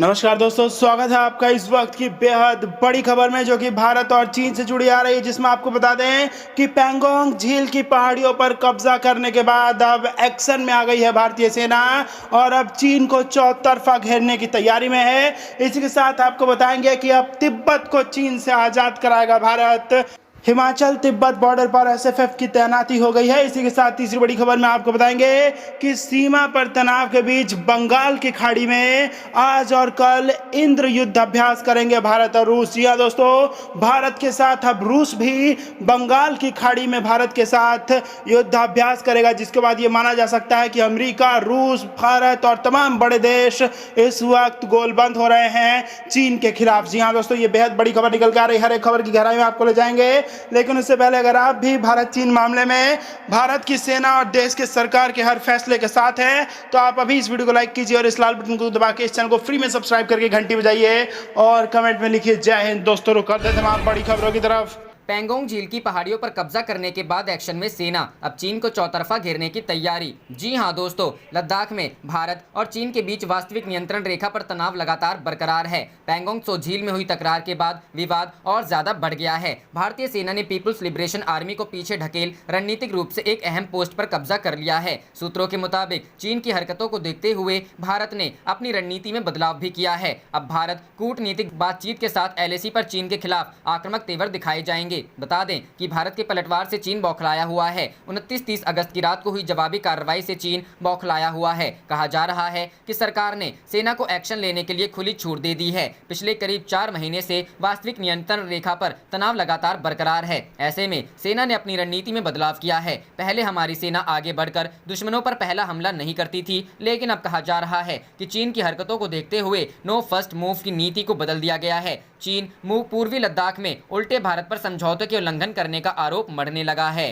नमस्कार दोस्तों, स्वागत है आपका इस वक्त की बेहद बड़ी खबर में, जो कि भारत और चीन से जुड़ी आ रही है। जिसमें आपको बता दें कि पैंगोंग झील की पहाड़ियों पर कब्जा करने के बाद अब एक्शन में आ गई है भारतीय सेना और अब चीन को चौतरफा घेरने की तैयारी में है। इसी के साथ आपको बताएंगे कि अब तिब्बत को चीन से आज़ाद कराएगा भारत। हिमाचल तिब्बत बॉर्डर पर एसएफएफ की तैनाती हो गई है। इसी के साथ तीसरी बड़ी खबर में आपको बताएंगे कि सीमा पर तनाव के बीच बंगाल की खाड़ी में आज और कल इंद्र युद्ध अभ्यास करेंगे भारत और रूस। जी हाँ दोस्तों, भारत के साथ अब रूस भी बंगाल की खाड़ी में भारत के साथ युद्ध अभ्यास करेगा, जिसके बाद ये माना जा सकता है कि अमेरिका, रूस, भारत और तमाम बड़े देश इस वक्त गोलबंद हो रहे हैं चीन के खिलाफ। जी हाँ दोस्तों, ये बेहद बड़ी खबर निकल के आ रही है। हर एक खबर की गहराई में आपको ले जाएंगे, लेकिन उससे पहले अगर आप भी भारत चीन मामले में भारत की सेना और देश के सरकार के हर फैसले के साथ हैं तो आप अभी इस वीडियो को लाइक कीजिए और इस लाल बटन को दबा के इस चैनल को फ्री में सब्सक्राइब करके घंटी बजाइए और कमेंट में लिखिए जय हिंद। दोस्तों, रुक कर देते हैं आप बड़ी खबरों की तरफ। पैंगोंग झील की पहाड़ियों पर कब्जा करने के बाद एक्शन में सेना, अब चीन को चौतरफा घेरने की तैयारी। जी हां दोस्तों, लद्दाख में भारत और चीन के बीच वास्तविक नियंत्रण रेखा पर तनाव लगातार बरकरार है। पैंगोंग त्सो झील में हुई तकरार के बाद विवाद और ज्यादा बढ़ गया है। भारतीय सेना ने पीपुल्स लिबरेशन आर्मी को पीछे ढकेल रणनीतिक रूप से एक अहम पोस्ट पर कब्जा कर लिया है। सूत्रों के मुताबिक चीन की हरकतों को देखते हुए भारत ने अपनी रणनीति में बदलाव भी किया है। अब भारत कूटनीतिक बातचीत के साथ एलएसी पर चीन के खिलाफ आक्रामक तेवर दिखाए जाएंगे। बता दें कि भारत के पलटवार से चीन बौखलाया हुआ है। 29-30 अगस्त की रात को हुई जवाबी कार्रवाई से चीन बौखलाया हुआ है। कहा जा रहा है कि सरकार ने सेना को एक्शन लेने के लिए खुली छूट दे दी है। पिछले करीब 4 महीने से वास्तविक नियंत्रण रेखा पर तनाव लगातार बरकरार है। ऐसे में सेना ने अपनी रणनीति में बदलाव किया है। पहले हमारी सेना आगे बढ़कर दुश्मनों पर पहला हमला नहीं करती थी, लेकिन अब कहा जा रहा है कि चीन की हरकतों को देखते हुए नो फर्स्ट मूव की नीति को बदल दिया गया है। चीन पूर्वी लद्दाख में उल्टे भारत पर समझौते के उल्लंघन करने का आरोप मढ़ने लगा है।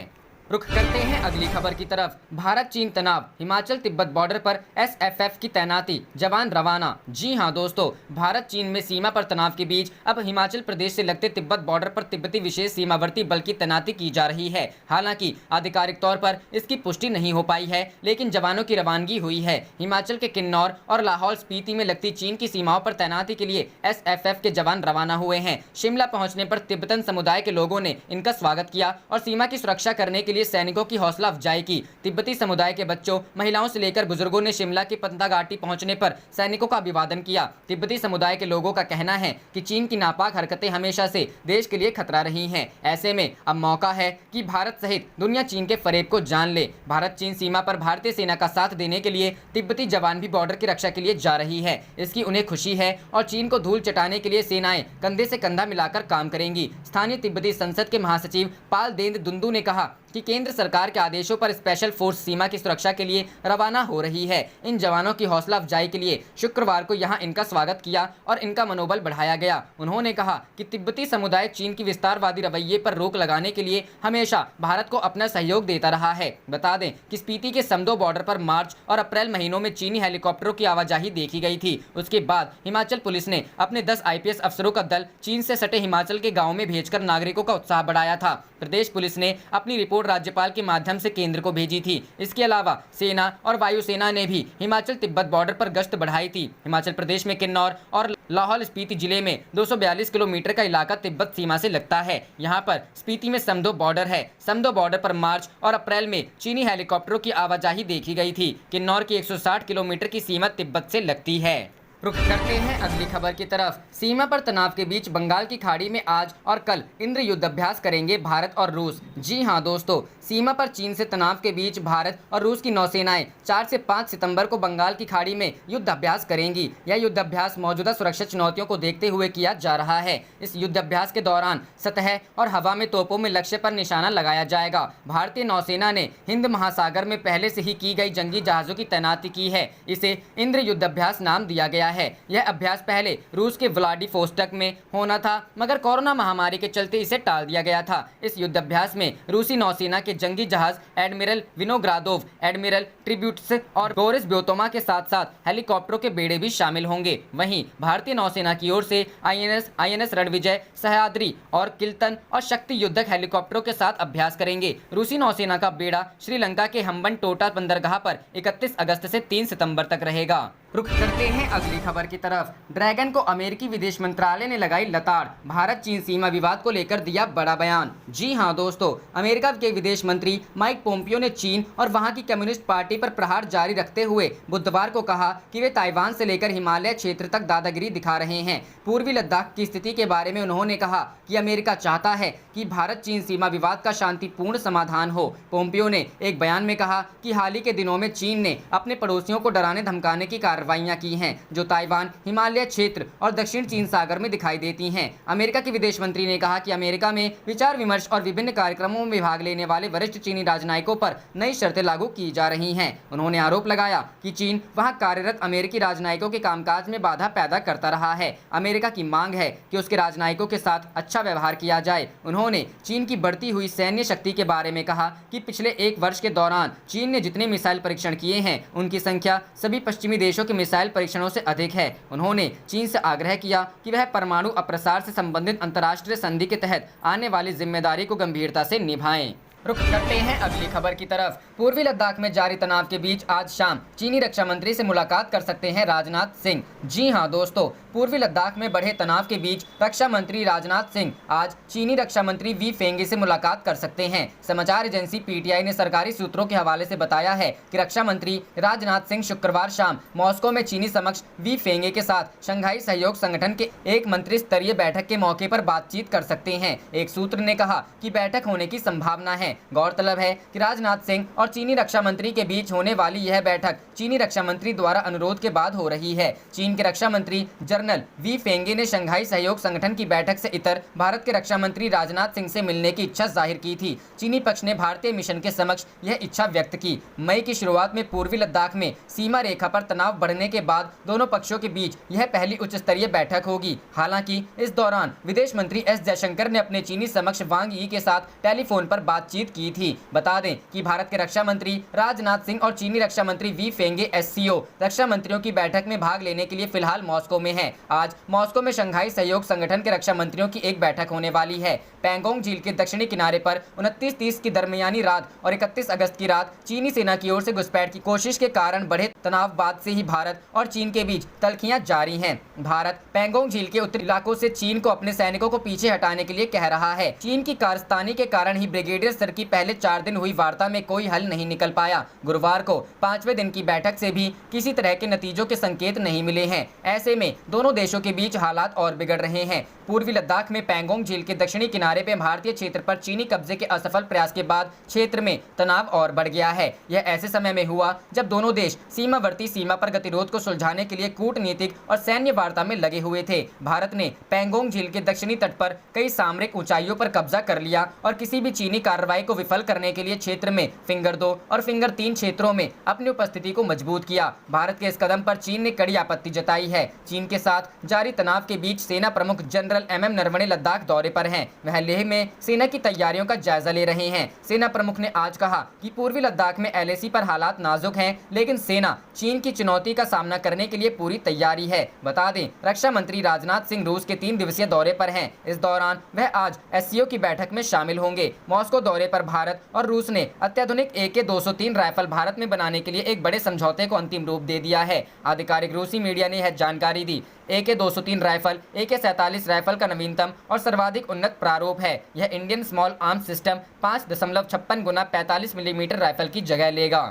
रुख करते हैं अगली खबर की तरफ। भारत चीन तनाव, हिमाचल तिब्बत बॉर्डर पर एसएफएफ की तैनाती, जवान रवाना। जी हां दोस्तों, भारत चीन में सीमा पर तनाव के बीच अब हिमाचल प्रदेश से लगते तिब्बत बॉर्डर पर तिब्बती विशेष सीमावर्ती बल की तैनाती की जा रही है। हालांकि आधिकारिक तौर पर इसकी पुष्टि नहीं हो पाई है, लेकिन जवानों की रवानगी हुई है। हिमाचल के किन्नौर और लाहौल स्पीति में लगती चीन की सीमाओं पर तैनाती के लिए एसएफएफ के जवान रवाना हुए हैं। शिमला पहुंचने पर तिब्बतन समुदाय के लोगों ने इनका स्वागत किया और सीमा की सुरक्षा करने के लिए सैनिकों की हौसला अफजाई की। तिब्बती समुदाय के बच्चों, महिलाओं से लेकर बुजुर्गों ने शिमला की पंता घाटी पहुंचने पर सैनिकों का अभिवादन किया। तिब्बती समुदाय के लोगों का कहना है कि चीन की नापाक हरकतें हमेशा से देश के लिए खतरा रही हैं। ऐसे में अब मौका है कि भारत सहित दुनिया चीन के फरेब को जान ले। भारत चीन सीमा पर भारतीय सेना का साथ देने के लिए तिब्बती जवान भी बॉर्डर की रक्षा के लिए जा रही है। इसकी उन्हें खुशी है और चीन को धूल चटाने के लिए सेनाएं कंधे से कंधा मिलाकर काम करेंगी। स्थानीय तिब्बती संसद के महासचिव पाल देंद दुंदू ने कहा कि केंद्र सरकार के आदेशों पर स्पेशल फोर्स सीमा की सुरक्षा के लिए रवाना हो रही है। इन जवानों की हौसला अफजाई के लिए शुक्रवार को यहां इनका स्वागत किया और इनका मनोबल बढ़ाया गया। उन्होंने कहा कि तिब्बती समुदाय चीन की विस्तारवादी रवैये पर रोक लगाने के लिए हमेशा भारत को अपना सहयोग देता रहा है। बता दें कि स्पीति के समदो बॉर्डर पर मार्च और अप्रैल महीनों में चीनी हेलीकॉप्टरों की आवाजाही देखी गई थी। उसके बाद हिमाचल पुलिस ने अपने 10 IPS अफसरों का दल चीन से सटे हिमाचल के गाँव में भेजकर नागरिकों का उत्साह बढ़ाया था। प्रदेश पुलिस ने अपनी रिपोर्ट राज्यपाल के माध्यम से केंद्र को भेजी थी। इसके अलावा सेना और वायुसेना ने भी हिमाचल तिब्बत बॉर्डर पर गश्त बढ़ाई थी। हिमाचल प्रदेश में किन्नौर और लाहौल स्पीति जिले में 242 किलोमीटर का इलाका तिब्बत सीमा से लगता है। यहाँ पर स्पीति में समदो बॉर्डर है। समदो बॉर्डर पर मार्च और अप्रैल में चीनी हेलीकॉप्टरों की आवाजाही देखी गई थी। किन्नौर की 160 किलोमीटर की सीमा तिब्बत से लगती है। रुख करते हैं अगली खबर की तरफ। सीमा पर तनाव के बीच बंगाल की खाड़ी में आज और कल इंद्र युद्ध अभ्यास करेंगे भारत और रूस। जी हां दोस्तों, सीमा पर चीन से तनाव के बीच भारत और रूस की नौसेनाएं 4 से 5 सितंबर को बंगाल की खाड़ी में युद्ध अभ्यास करेंगी। यह युद्ध अभ्यास मौजूदा सुरक्षा चुनौतियों को देखते हुए किया जा रहा है। इस युद्ध अभ्यास के दौरान सतह और हवा में तोपों में लक्ष्य पर निशाना लगाया जाएगा। भारतीय नौसेना ने हिंद महासागर में पहले से ही की गई जंगी जहाजों की तैनाती की है। इसे इंद्र युद्ध अभ्यास नाम दिया गया है। यह अभ्यास पहले रूस के व्लादिवोस्टोक में होना था, मगर कोरोना महामारी के चलते इसे टाल दिया गया था। इस युद्ध अभ्यास में रूसी नौसेना के जंगी जहाज एडमिरल विनोग्रादोव, एडमिरल ट्रिब्यूट्स और बोरिस ब्योतोमा के साथ साथ हेलीकॉप्टरों के बेड़े भी शामिल होंगे। वहीं भारतीय नौसेना की ओर से आईएनएस रणविजय, सह्याद्री और किल्तन और शक्ति युद्धक हेलीकॉप्टरों के साथ अभ्यास करेंगे। रूसी नौसेना का बेड़ा श्रीलंका के हम्बन टोटा बंदरगाह पर 31 अगस्त से 3 सितंबर तक रहेगा। रुख करते हैं अगली खबर की तरफ। ड्रैगन को अमेरिकी विदेश मंत्रालय ने लगाई लताड़, भारत चीन सीमा विवाद को लेकर दिया बड़ा बयान। जी हां दोस्तों, अमेरिका के विदेश मंत्री माइक पोम्पियो ने चीन और वहां की कम्युनिस्ट पार्टी पर प्रहार जारी रखते हुए बुधवार को कहा कि वे ताइवान से लेकर हिमालय क्षेत्र तक दादागिरी दिखा रहे हैं। पूर्वी लद्दाख की स्थिति के बारे में उन्होंने कहा कि अमेरिका चाहता है कि भारत चीन सीमा विवाद का शांतिपूर्ण समाधान हो। पोम्पियो ने एक बयान में कहा कि हाल ही के दिनों में चीन ने अपने पड़ोसियों को डराने धमकाने की कार्रवाइयां की हैं, जो ताइवान, हिमालय क्षेत्र और दक्षिण चीन सागर में दिखाई देती हैं। अमेरिका के विदेश मंत्री ने कहा कि अमेरिका में विचार विमर्श और विभिन्न कार्यक्रमों में भाग लेने वाले वरिष्ठ चीनी राजनयिकों पर नई शर्तें लागू की जा रही हैं। उन्होंने आरोप लगाया कि चीन वहां कार्यरत अमेरिकी राजनयिकों के कामकाज में बाधा पैदा करता रहा है। अमेरिका की मांग है कि उसके राजनयिकों के साथ अच्छा व्यवहार किया जाए। उन्होंने चीन की बढ़ती हुई सैन्य शक्ति के बारे में कहा कि पिछले एक वर्ष के दौरान चीन ने जितने मिसाइल परीक्षण किए हैं, उनकी संख्या सभी पश्चिमी देशों के मिसाइल परीक्षणों से अधिक है। उन्होंने चीन से आग्रह किया कि वह परमाणु अप्रसार से संबंधित अंतर्राष्ट्रीय संधि के तहत आने वाली जिम्मेदारी को गंभीरता से निभाएं। रुख करते हैं अगली खबर की तरफ। पूर्वी लद्दाख में जारी तनाव के बीच आज शाम चीनी रक्षा मंत्री से मुलाकात कर सकते हैं राजनाथ सिंह। जी हां दोस्तों, पूर्वी लद्दाख में बढ़े तनाव के बीच रक्षा मंत्री राजनाथ सिंह आज चीनी रक्षा मंत्री वी फेंगे से मुलाकात कर सकते हैं। समाचार एजेंसी पीटीआई ने सरकारी सूत्रों के हवाले से बताया है कि रक्षा मंत्री राजनाथ सिंह शुक्रवार शाम मॉस्को में चीनी समक्ष वी फेंगे के साथ शंघाई सहयोग संगठन के एक मंत्री स्तरीय बैठक के मौके पर बातचीत कर सकते हैं। एक सूत्र ने कहा कि बैठक होने की संभावना है। गौरतलब है कि राजनाथ सिंह और चीनी रक्षा मंत्री के बीच होने वाली यह बैठक चीनी रक्षा मंत्री द्वारा अनुरोध के बाद हो रही है। चीन के रक्षा मंत्री जनरल वी फेंगे ने शंघाई सहयोग संगठन की बैठक से इतर भारत के रक्षा मंत्री राजनाथ सिंह से मिलने की इच्छा जाहिर की थी। चीनी पक्ष ने भारतीय मिशन के समक्ष यह इच्छा व्यक्त की। मई की शुरुआत में पूर्वी लद्दाख में सीमा रेखा पर तनाव बढ़ने के बाद दोनों पक्षों के बीच यह पहली उच्च स्तरीय बैठक होगी। हालांकि इस दौरान विदेश मंत्री एस जयशंकर ने अपने चीनी समक्ष वांग यी के साथ टेलीफोन पर बातचीत की थी। बता दें कि भारत के रक्षा मंत्री राजनाथ सिंह और चीनी रक्षा मंत्री वी फेंगे एससीओ रक्षा मंत्रियों की बैठक में भाग लेने के लिए फिलहाल मॉस्को में हैं। आज मॉस्को में शंघाई सहयोग संगठन के रक्षा मंत्रियों की एक बैठक होने वाली है। पैंगोंग झील के दक्षिणी किनारे पर 29-30 की दरमियानी रात और 31 अगस्त की रात चीनी सेना की ओर से घुसपैठ की कोशिश के कारण बढ़े तनाव बाद से ही भारत और चीन के बीच तल्खियां जारी हैं। भारत पैंगोंग झील के उत्तरी इलाकों से चीन को अपने सैनिकों को पीछे हटाने के लिए कह रहा है। चीन की कारस्तानी के कारण ही ब्रिगेडियर स्तर की पहले 4 दिन हुई वार्ता में कोई हल नहीं निकल पाया। गुरुवार को 5वें दिन की बैठक से भी किसी तरह के नतीजों के संकेत नहीं मिले हैं। ऐसे में दोनों देशों के बीच हालात और बिगड़ रहे हैं। पूर्वी लद्दाख में पैंगोंग झील के दक्षिणी किनारे पे भारतीय क्षेत्र पर चीनी कब्जे के असफल प्रयास के बाद क्षेत्र में तनाव और बढ़ गया है। यह ऐसे समय में हुआ जब दोनों देश सीमावर्ती सीमा पर गतिरोध को सुलझाने के लिए कूटनीतिक और सैन्य वार्ता में लगे हुए थे। भारत ने पैंगोंग झील के दक्षिणी तट पर कई सामरिक ऊंचाइयों पर कब्जा कर लिया और किसी भी चीनी कार्रवाई को विफल करने के लिए क्षेत्र में फिंगर 2 और फिंगर 3 क्षेत्रों में अपनी उपस्थिति को मजबूत किया। भारत के इस कदम पर चीन ने कड़ी आपत्ति जताई है। चीन के साथ जारी तनाव के बीच सेना प्रमुख जनरल MM नरवणे लद्दाख दौरे पर हैं। वह लेह में सेना की तैयारियों का जायजा ले रहे हैं। सेना प्रमुख ने आज कहा कि पूर्वी लद्दाख में LAC पर हालात नाजुक हैं, लेकिन सेना चीन की चुनौती का सामना करने के लिए पूरी तैयारी है। बता दें, रक्षा मंत्री राजनाथ सिंह रूस के 3 दिवसीय दौरे पर हैं। इस दौरान वह आज SCO की बैठक में शामिल होंगे। मॉस्को दौरे पर भारत और रूस ने अत्याधुनिक AK-203 राइफल भारत में बनाने के लिए एक बड़े समझौते को अंतिम रूप दे दिया है। आधिकारिक रूसी मीडिया ने यह जानकारी दी। AK-203 राइफल AK-47 राइफल का नवीनतम और सर्वाधिक उन्नत प्रारूप है। यह इंडियन स्मॉल आर्म्स सिस्टम 5.56 गुना 45 मिलीमीटर राइफल की जगह लेगा।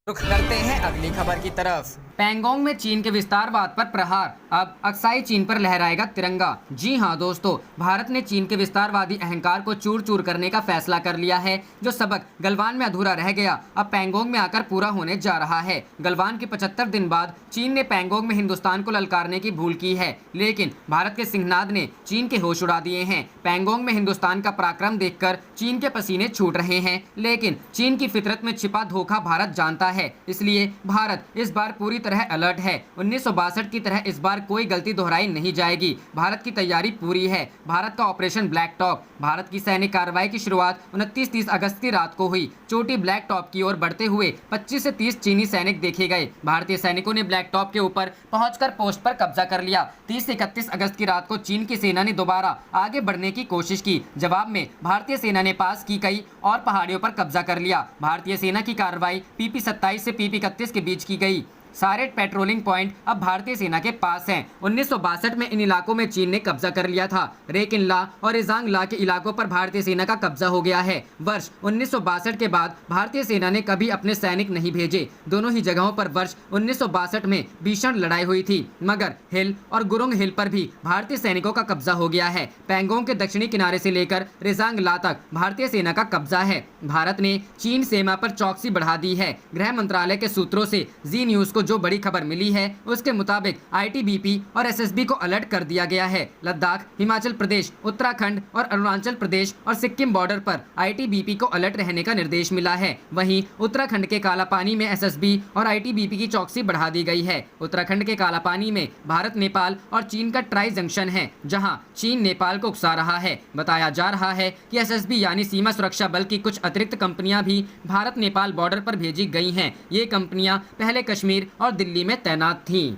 रुख करते हैं अगली खबर की तरफ। पैंगोंग में चीन के विस्तारवाद पर प्रहार, अब अक्साई चीन पर लहराएगा तिरंगा। जी हां दोस्तों, भारत ने चीन के विस्तारवादी अहंकार को चूर चूर करने का फैसला कर लिया है। जो सबक गलवान में अधूरा रह गया, अब पैंगोंग में आकर पूरा होने जा रहा है। गलवान के 75 दिन बाद चीन ने पैंगोंग में हिंदुस्तान को ललकारने की भूल की है, लेकिन भारत के सिंहनाद ने चीन के होश उड़ा दिए हैं। पैंगोंग में हिंदुस्तान का पराक्रम देखकर चीन के पसीने छूट रहे हैं, लेकिन चीन की फितरत में छिपा धोखा भारत जानता है। इसलिए भारत इस बार पूरी तरह अलर्ट है। 1962 की तरह इस बार कोई गलती दोहराई नहीं जाएगी। भारत की तैयारी पूरी है। भारत का ऑपरेशन ब्लैक टॉप, भारत की सैनिक कार्रवाई की शुरुआत 29-30 अगस्त की रात को हुई। चोटी ब्लैक टॉप की ओर बढ़ते हुए 25 से 30 चीनी सैनिक देखे गए। भारतीय सैनिकों ने ब्लैक टॉप के ऊपर पहुंचकर पोस्ट पर कब्जा कर लिया। 30 से 31 अगस्त की रात को चीन की सेना ने दोबारा आगे बढ़ने की कोशिश की। जवाब में भारतीय सेना ने पास की कई और पहाड़ियों पर कब्जा कर लिया। भारतीय सेना की कार्रवाई PP-27 से PP-31 के बीच की गई। सारे पेट्रोलिंग पॉइंट अब भारतीय सेना के पास हैं। 1962 में इन इलाकों में चीन ने कब्जा कर लिया था। रेकिन ला और इजांग ला के इलाकों पर भारतीय सेना का कब्जा हो गया है। वर्ष 1962 के बाद भारतीय सेना ने कभी अपने सैनिक नहीं भेजे। दोनों ही जगहों पर वर्ष 1962 में भीषण लड़ाई हुई थी, मगर हिल और गुरुंग हिल पर भी भारतीय सैनिकों का कब्जा हो गया है। पैंगोंग के दक्षिणी किनारे से लेकर रिजांग ला तक भारतीय सेना का कब्जा है। भारत ने चीन सीमा पर चौकसी बढ़ा दी है। गृह मंत्रालय के सूत्रों से जी न्यूज को जो बड़ी खबर मिली है उसके मुताबिक आईटीबीपी और एसएसबी को अलर्ट कर दिया गया है। लद्दाख, हिमाचल प्रदेश, उत्तराखंड और अरुणाचल प्रदेश और सिक्किम बॉर्डर पर आईटीबीपी को अलर्ट रहने का निर्देश मिला है। वहीं उत्तराखंड के कालापानी में एसएसबी और आईटीबीपी की चौकसी बढ़ा दी गई है। उत्तराखंड के कालापानी में भारत, नेपाल और चीन का ट्राई जंक्शन है, जहां चीन नेपाल को उकसा रहा है। बताया जा रहा है कि एसएसबी यानी सीमा सुरक्षा बल की कुछ अतिरिक्त कंपनियां भी भारत नेपाल बॉर्डर पर भेजी गई हैं। ये कंपनियां पहले कश्मीर और दिल्ली में तैनात थीं।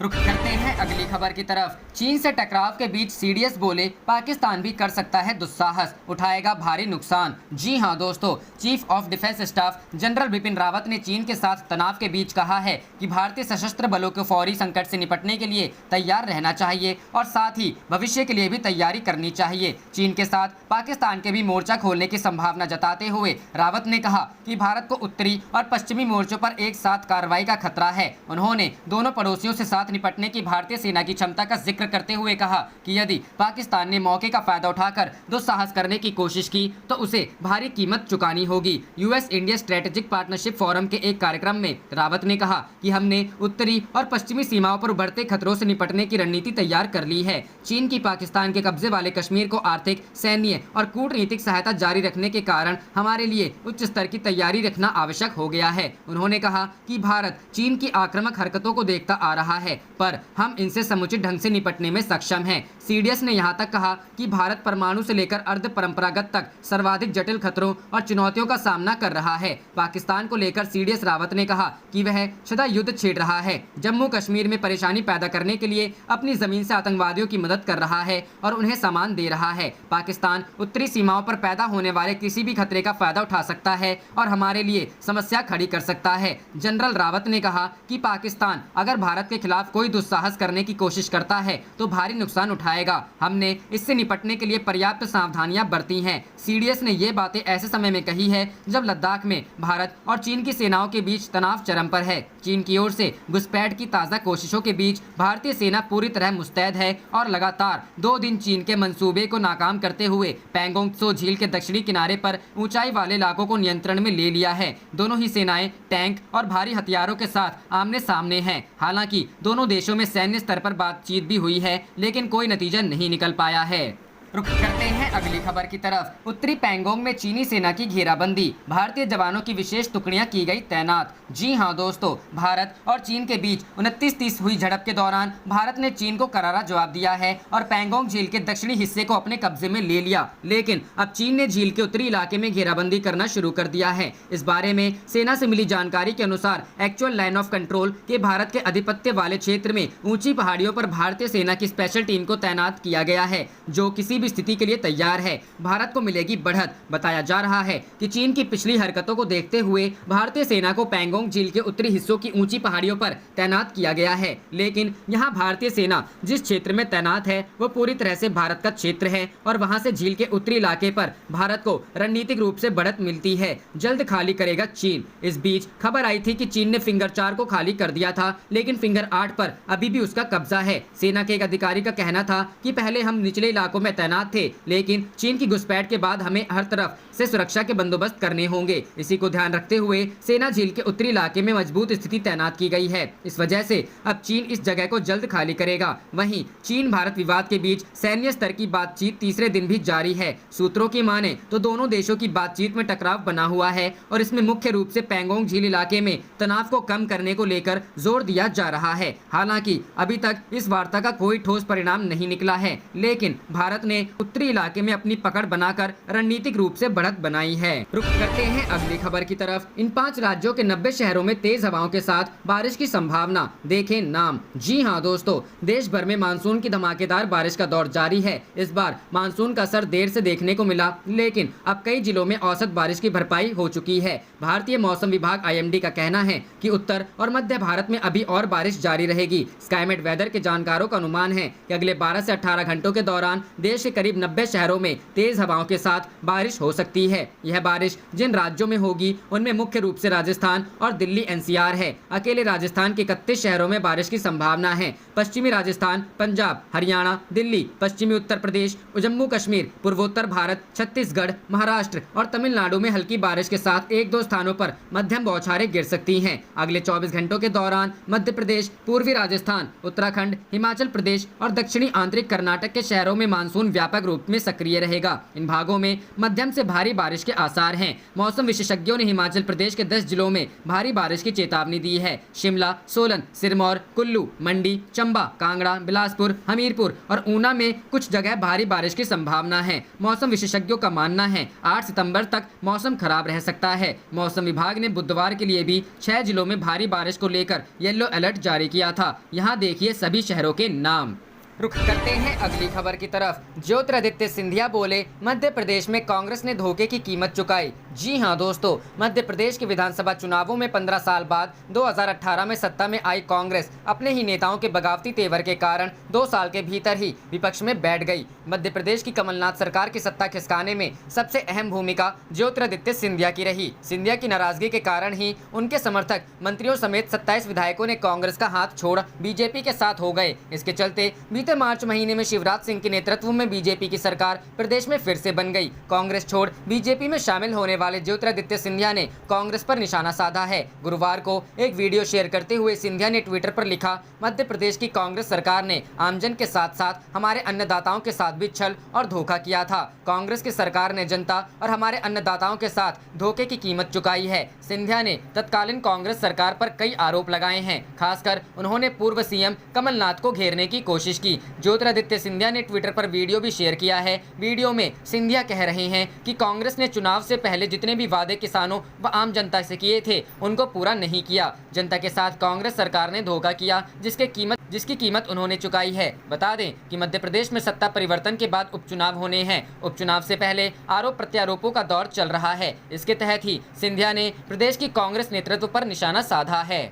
रुख करते हैं अगली खबर की तरफ। चीन से टकराव के बीच सीडीएस बोले पाकिस्तान भी कर सकता है दुस्साहस, उठाएगा भारी नुकसान। जी हां दोस्तों, chief of defence staff general Bipin Rawat ने चीन के साथ तनाव के बीच कहा है कि भारतीय सशस्त्र बलों को फौरी संकट से निपटने के लिए तैयार रहना चाहिए और साथ ही भविष्य के लिए भी तैयारी करनी चाहिए। चीन के साथ पाकिस्तान के भी मोर्चा खोलने की संभावना जताते हुए रावत ने कहा कि भारत को उत्तरी और पश्चिमी मोर्चों पर एक साथ कार्रवाई का खतरा है। उन्होंने दोनों पड़ोसियों से साथ निपटने की भारतीय सेना की क्षमता का जिक्र करते हुए कहा कि यदि पाकिस्तान ने मौके का फायदा उठाकर दुस्साहस करने की कोशिश की तो उसे भारी कीमत चुकानी होगी। US India strategic partnership forum के एक कार्यक्रम में रावत ने कहा कि हमने उत्तरी और पश्चिमी सीमाओं पर उभरते खतरों से निपटने की रणनीति तैयार कर ली है। चीन की पाकिस्तान के कब्जे वाले कश्मीर को आर्थिक, सैन्य और कूटनीतिक सहायता जारी रखने के कारण हमारे लिए उच्च स्तर की तैयारी रखना आवश्यक हो गया है। उन्होंने कहा कि भारत चीन की आक्रामक हरकतों को देखता आ रहा है, पर हम इनसे समुचित ढंग से निपटने में सक्षम हैं। सीडीएस ने यहां तक कहा कि भारत परमाणु से लेकर अर्ध परंपरागत तक सर्वाधिक जटिल खतरों और चुनौतियों का सामना कर रहा है। पाकिस्तान को लेकर सीडीएस रावत ने कहा कि वह सदा युद्ध छेड़ रहा है, जम्मू कश्मीर में परेशानी पैदा करने के लिए अपनी जमीन से आतंकवादियों की मदद कर रहा है और उन्हें सामान दे रहा है। पाकिस्तान उत्तरी सीमाओं पर पैदा होने वाले किसी भी खतरे का फायदा उठा सकता है और हमारे लिए समस्या खड़ी कर सकता है। जनरल रावत ने कहा कि पाकिस्तान अगर भारत के खिलाफ कोई दुस्साहस करने की कोशिश करता है तो भारी नुकसान उठाएगा। हमने इससे निपटने के लिए पर्याप्त सावधानियां बरती हैं। सीडीएस ने ये बातें ऐसे समय में कही है जब लद्दाख में भारत और चीन की सेनाओं के बीच तनाव चरम पर है। चीन की ओर से घुसपैठ की ताज़ा कोशिशों के बीच भारतीय सेना पूरी तरह मुस्तैद है और लगातार 2 दिन चीन के मंसूबे को नाकाम करते हुए पैंगोंग त्सो झील के दक्षिणी किनारे पर ऊंचाई वाले इलाकों को नियंत्रण में ले लिया है। दोनों ही सेनाएं टैंक और भारी हथियारों के साथ आमने सामने हैं। हालांकि दोनों देशों में सैन्य स्तर पर बातचीत भी हुई है, लेकिन कोई नतीजा नहीं निकल पाया है। रुख करते हैं अगली खबर की तरफ। उत्तरी पैंगोंग में चीनी सेना की घेराबंदी, भारतीय जवानों की विशेष टुकड़ियां की गई तैनात। जी हां दोस्तों, भारत और चीन के बीच 29-30 हुई झड़प के दौरान भारत ने चीन को करारा जवाब दिया है और पैंगोंग झील के दक्षिणी हिस्से को अपने कब्जे में ले लिया। लेकिन अब चीन ने झील के उत्तरी इलाके में घेराबंदी करना शुरू कर दिया है। इस बारे में सेना से मिली जानकारी के अनुसार एक्चुअल लाइन ऑफ कंट्रोल के भारत के आधिपत्य वाले क्षेत्र में ऊंची पहाड़ियों पर भारतीय सेना की स्पेशल टीम को तैनात किया गया है, जो किसी भी स्थिति के लिए तैयार है। भारत को मिलेगी बढ़त। बताया जा रहा है कि चीन की पिछली हरकतों को देखते हुए भारतीय सेना को पैंगोंग झील के उत्तरी हिस्सों की ऊंची पहाड़ियों पर तैनात किया गया है। लेकिन यहां भारतीय सेना जिस क्षेत्र में तैनात है वो पूरी तरह से भारत का क्षेत्र है और वहां से झील के उत्तरी इलाके पर भारत को रणनीतिक रूप से बढ़त मिलती है। जल्द खाली करेगा चीन। इस बीच खबर आई थी कि चीन ने फिंगर 4 को खाली कर दिया था, लेकिन फिंगर 8 पर अभी भी उसका कब्जा है। सेना के एक अधिकारी का कहना था कि पहले हम निचले इलाकों में तैनात थे, लेकिन चीन की घुसपैठ के बाद हमें हर तरफ से सुरक्षा के बंदोबस्त करने होंगे। इसी को ध्यान रखते हुए सेना झील के उत्तरी इलाके में मजबूत स्थिति तैनात की गई है। इस वजह से अब चीन इस जगह को जल्द खाली करेगा। वहीं चीन भारत विवाद के बीच सैन्य स्तर की बातचीत तीसरे दिन भी जारी है। सूत्रों की माने तो दोनों देशों की बातचीत में टकराव बना हुआ है और इसमें मुख्य रूप से पैंगोंग झील इलाके में तनाव को कम करने को लेकर जोर दिया जा रहा है। हालांकि अभी तक इस वार्ता का कोई ठोस परिणाम नहीं निकला है, लेकिन भारत ने ने उत्तरी इलाके में अपनी पकड़ बनाकर रणनीतिक रूप से बढ़त बनाई है। रुक करते हैं अगली खबर की तरफ। इन 5 राज्यों के 90 शहरों में तेज हवाओं के साथ बारिश की संभावना, देखें नाम। जी हां दोस्तों, देश भर में मानसून की धमाकेदार बारिश का दौर जारी है। इस बार मानसून का असर देर से देखने को मिला, लेकिन अब कई जिलों में औसत बारिश की भरपाई हो चुकी है। भारतीय मौसम विभाग IMD का कहना है कि उत्तर और मध्य भारत में अभी और बारिश जारी रहेगी। स्काईमेट वेदर के जानकारों का अनुमान है कि अगले 12 से 18 घंटों के दौरान देश के करीब 90 शहरों में तेज हवाओं के साथ बारिश हो सकती है। यह बारिश जिन राज्यों में होगी उनमें मुख्य रूप से राजस्थान और दिल्ली NCR है। अकेले राजस्थान के 31 शहरों में बारिश की संभावना है। पश्चिमी राजस्थान, पंजाब, हरियाणा, दिल्ली, पश्चिमी उत्तर प्रदेश, जम्मू कश्मीर, पूर्वोत्तर भारत, छत्तीसगढ़, महाराष्ट्र और तमिलनाडु में हल्की बारिश के साथ 1-2 स्थानों पर मध्यम बौछारें गिर सकती हैं। अगले 24 घंटों के दौरान मध्य प्रदेश, पूर्वी राजस्थान, उत्तराखंड, हिमाचल प्रदेश और दक्षिणी आंतरिक कर्नाटक के शहरों में मानसून व्यापक रूप में सक्रिय रहेगा। इन भागों में मध्यम से भारी बारिश के आसार हैं। मौसम विशेषज्ञों ने हिमाचल प्रदेश के 10 जिलों में भारी बारिश की चेतावनी दी है। शिमला, सोलन, सिरमौर, कुल्लू, मंडी, चंबा, कांगड़ा, बिलासपुर, हमीरपुर और ऊना में कुछ जगह भारी बारिश की संभावना है। मौसम विशेषज्ञों का मानना है 8 सितंबर तक मौसम खराब रह सकता है। मौसम विभाग ने बुधवार के लिए भी 6 जिलों में भारी बारिश को लेकर येलो अलर्ट जारी किया था। यहाँ देखिए सभी शहरों के नाम। रुख करते हैं अगली खबर की तरफ। ज्योतिरादित्य सिंधिया बोले, मध्य प्रदेश में कांग्रेस ने धोखे की कीमत चुकाई। जी हां दोस्तों, मध्य प्रदेश के विधानसभा चुनावों में 15 साल बाद 2018 में सत्ता में आई कांग्रेस अपने ही नेताओं के बगावती तेवर के कारण 2 साल के भीतर ही विपक्ष में बैठ गई। मध्य प्रदेश की कमलनाथ सरकार की सत्ता खिसकाने में सबसे अहम भूमिका ज्योतिरादित्य सिंधिया की रही। सिंधिया की नाराजगी के कारण ही उनके समर्थक मंत्रियों समेत 27 विधायकों ने कांग्रेस का हाथ छोड़ बीजेपी के साथ हो गए। इसके चलते बीते मार्च महीने में शिवराज सिंह के नेतृत्व में बीजेपी की सरकार प्रदेश में फिर से बन गई। कांग्रेस छोड़ बीजेपी में शामिल होने वाले ज्योतिरादित्य सिंधिया ने कांग्रेस पर निशाना साधा है। गुरुवार को एक वीडियो शेयर करते हुए सिंधिया ने ट्विटर पर लिखा, मध्य प्रदेश की कांग्रेस सरकार ने आमजन के साथ साथ हमारे अन्नदाताओं के साथ भी छल और धोखा किया था। कांग्रेस की सरकार ने जनता और हमारे अन्नदाताओं के साथ धोखे की कीमत चुकाई है। सिंधिया ने तत्कालीन कांग्रेस सरकार पर कई आरोप लगाए हैं। खासकर उन्होंने पूर्व CM कमलनाथ को घेरने की कोशिश की। ज्योतिरादित्य सिंधिया ने ट्विटर पर वीडियो भी शेयर किया है। वीडियो में सिंधिया कह रहे हैं कि कांग्रेस ने चुनाव से पहले जितने भी वादे किसानों व आम जनता से किए थे उनको पूरा नहीं किया। जनता के साथ कांग्रेस सरकार ने धोखा किया, जिसकी कीमत उन्होंने चुकाई है। बता दें कि मध्य प्रदेश में सत्ता परिवर्तन के बाद उपचुनाव होने हैं। उपचुनाव से पहले आरोप प्रत्यारोपों का दौर चल रहा है। इसके तहत ही सिंधिया ने प्रदेश की कांग्रेस नेतृत्व पर निशाना साधा है।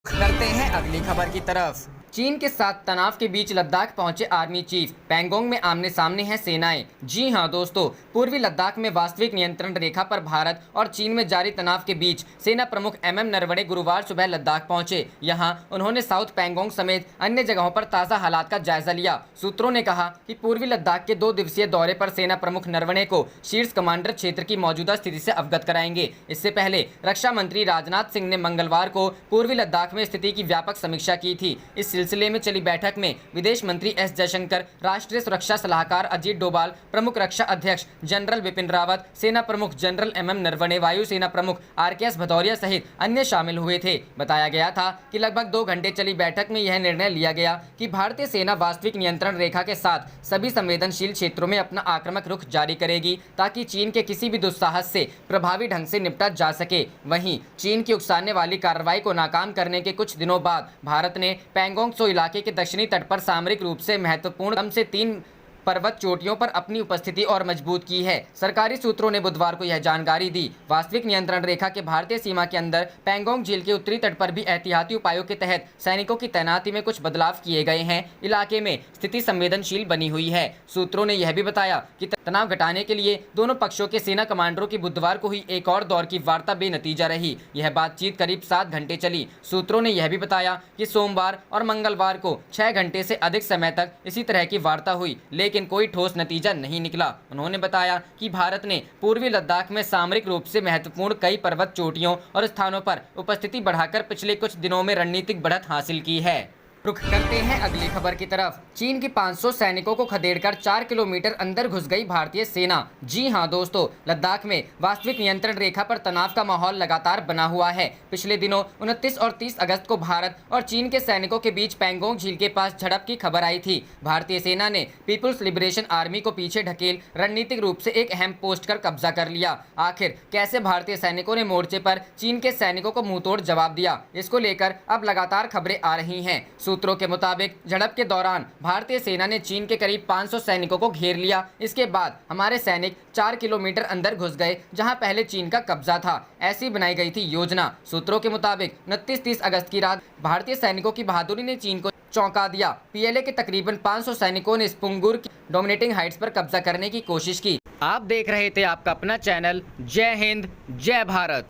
करते हैं अगली खबर की तरफ। चीन के साथ तनाव के बीच लद्दाख पहुंचे आर्मी चीफ। पैंगोंग में आमने सामने हैं सेनाएं। जी हां दोस्तों, पूर्वी लद्दाख में वास्तविक नियंत्रण रेखा पर भारत और चीन में जारी तनाव के बीच सेना प्रमुख MM नरवणे गुरुवार सुबह लद्दाख पहुंचे। यहां उन्होंने साउथ पैंगोंग समेत अन्य जगहों पर ताज़ा हालात का जायजा लिया। सूत्रों ने कहा कि पूर्वी लद्दाख के 2 दिवसीय दौरे पर सेना प्रमुख नरवणे को शीर्ष कमांडर क्षेत्र की मौजूदा स्थिति से अवगत कराएंगे। इससे पहले रक्षा मंत्री राजनाथ सिंह ने मंगलवार को पूर्वी लद्दाख में स्थिति की व्यापक समीक्षा की थी। इस सिलसिले में चली बैठक में विदेश मंत्री S जयशंकर, राष्ट्रीय सुरक्षा सलाहकार अजीत डोभाल, प्रमुख रक्षा अध्यक्ष जनरल बिपिन रावत, सेना प्रमुख जनरल MM नरवणे, वायु सेना प्रमुख RKS भदौरिया सहित अन्य शामिल हुए थे। बताया गया था कि लगभग 2 घंटे चली बैठक में यह निर्णय लिया गया कि भारतीय सेना वास्तविक नियंत्रण रेखा के साथ सभी संवेदनशील क्षेत्रों में अपना आक्रामक रुख जारी करेगी ताकि चीन के किसी भी दुस्साहस से प्रभावी ढंग से निपटा जा सके। वहीं चीन की उकसाने वाली कार्रवाई को नाकाम करने के कुछ दिनों बाद भारत ने पैंगोंग त्सो इलाके के दक्षिणी तट पर सामरिक रूप से महत्वपूर्ण कम से 3 पर्वत चोटियों पर अपनी उपस्थिति और मजबूत की है। सरकारी सूत्रों ने बुधवार को यह जानकारी दी। वास्तविक नियंत्रण रेखा के भारतीय सीमा के अंदर पैंगोंग झील के उत्तरी तट पर भी एहतियाती उपायों के तहत सैनिकों की तैनाती में कुछ बदलाव किए गए हैं। इलाके में स्थिति संवेदनशील बनी हुई है। सूत्रों ने यह भी बताया कि तनाव घटाने के लिए दोनों पक्षों के सेना कमांडरों की बुधवार को हुई एक और दौर की वार्ता बेनतीजा रही। यह बातचीत करीब 7 घंटे चली। सूत्रों ने यह भी बताया कि सोमवार और मंगलवार को 6 घंटे से अधिक समय तक इसी तरह की वार्ता हुई, लेकिन कोई ठोस नतीजा नहीं निकला। उन्होंने बताया कि भारत ने पूर्वी लद्दाख में सामरिक रूप से महत्वपूर्ण कई पर्वत चोटियों और स्थानों पर उपस्थिति बढ़ाकर पिछले कुछ दिनों में रणनीतिक बढ़त हासिल की है। रुख करते हैं अगली खबर की तरफ। चीन की 500 सैनिकों को खदेड़कर 4 किलोमीटर अंदर घुस गई भारतीय सेना। जी हां दोस्तों, लद्दाख में वास्तविक नियंत्रण रेखा पर तनाव का माहौल लगातार बना हुआ है। पिछले दिनों 29 और 30 अगस्त को भारत और चीन के सैनिकों के बीच पैंगोंग झील के पास झड़प की खबर आई थी। भारतीय सेना ने पीपुल्स लिबरेशन आर्मी को पीछे ढकेल रणनीतिक रूप से एक अहम पोस्ट कर कब्जा कर लिया। आखिर कैसे भारतीय सैनिकों ने मोर्चे पर चीन के सैनिकों को मुंहतोड़ जवाब दिया, इसको लेकर अब लगातार खबरें आ रही हैं। सूत्रों के मुताबिक झड़प के दौरान भारतीय सेना ने चीन के करीब 500 सैनिकों को घेर लिया। इसके बाद हमारे सैनिक 4 किलोमीटर अंदर घुस गए, जहां पहले चीन का कब्जा था। ऐसी बनाई गई थी योजना। सूत्रों के मुताबिक 29-30 अगस्त की रात भारतीय सैनिकों की बहादुरी ने चीन को चौंका दिया। पीएलए के तकरीबन 500 सैनिकों ने स्पुंगुर की डोमिनेटिंग हाइट्स पर कब्जा करने की कोशिश की। आप देख रहे थे आपका अपना चैनल जय हिंद जय भारत।